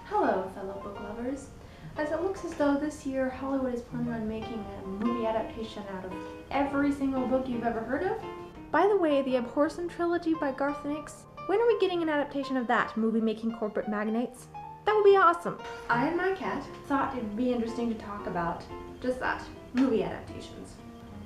Hello, fellow book lovers. As it looks as though this year Hollywood is planning on making a movie adaptation out of every single book you've ever heard of. By the way, the Abhorsen trilogy by Garth Nix, when are we getting an adaptation of that, movie-making corporate magnates? That would be awesome. I and my cat thought it would be interesting to talk about just that, movie adaptations.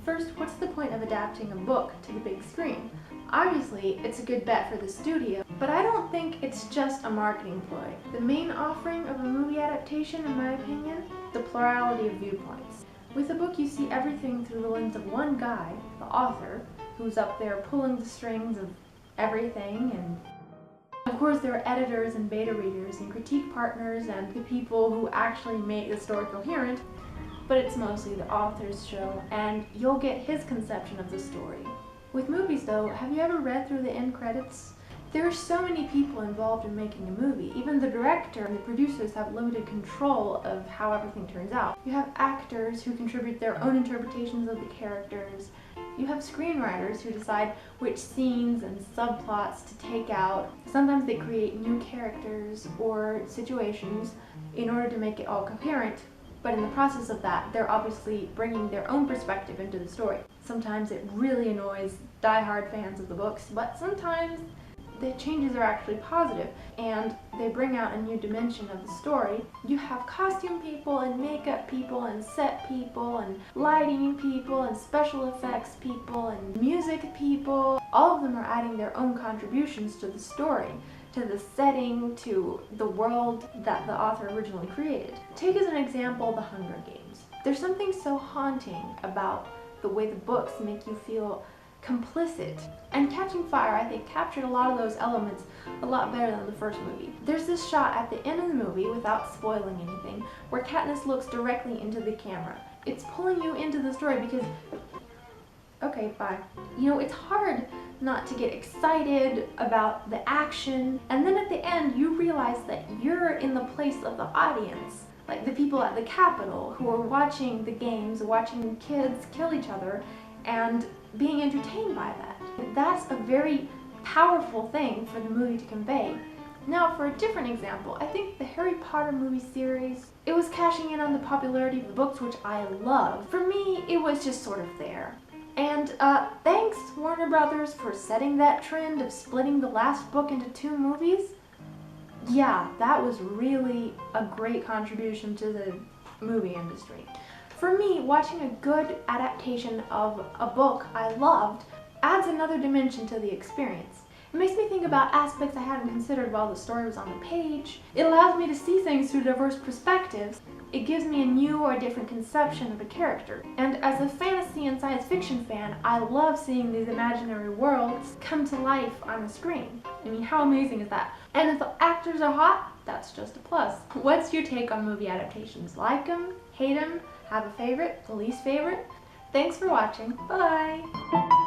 First, what's the point of adapting a book to the big screen? Obviously, it's a good bet for the studio, but I don't think it's just a marketing ploy. The main offering of a movie adaptation, in my opinion, the plurality of viewpoints. With a book, you see everything through the lens of one guy, the author, who's up there pulling the strings of everything, and of course there are editors and beta readers and critique partners and the people who actually make the story coherent, but it's mostly the author's show, and you'll get his conception of the story. With movies though, have you ever read through the end credits? There are so many people involved in making a movie. Even the director and the producers have limited control of how everything turns out. You have actors who contribute their own interpretations of the characters. You have screenwriters who decide which scenes and subplots to take out. Sometimes they create new characters or situations in order to make it all coherent. But in the process of that, they're obviously bringing their own perspective into the story. Sometimes it really annoys die-hard fans of the books, but sometimes the changes are actually positive and they bring out a new dimension of the story. You have costume people and makeup people and set people and lighting people and special effects people and music people. All of them are adding their own contributions to the story, to the setting, to the world that the author originally created. Take as an example The Hunger Games. There's something so haunting about the way the books make you feel complicit. And Catching Fire, I think, captured a lot of those elements a lot better than the first movie. There's this shot at the end of the movie, without spoiling anything, where Katniss looks directly into the camera. It's pulling you into the story because... Okay, bye. You know, it's hard not to get excited about the action, and then at the end you realize that you're in the place of the audience, like the people at the Capitol who are watching the games, watching kids kill each other, and being entertained by that. That's a very powerful thing for the movie to convey. Now, for a different example, I think the Harry Potter movie series, it was cashing in on the popularity of the books, which I love. For me, it was just sort of there. And thanks, Warner Brothers, for setting that trend of splitting the last book into 2 movies. Yeah, that was really a great contribution to the movie industry. For me, watching a good adaptation of a book I loved adds another dimension to the experience. It makes me think about aspects I hadn't considered while the story was on the page. It allows me to see things through diverse perspectives. It gives me a new or different conception of a character. And as a fantasy and science fiction fan, I love seeing these imaginary worlds come to life on the screen. I mean, how amazing is that? And if the actors are hot, that's just a plus. What's your take on movie adaptations? Like them? Hate them? Have a favorite? The least favorite? Thanks for watching. Bye!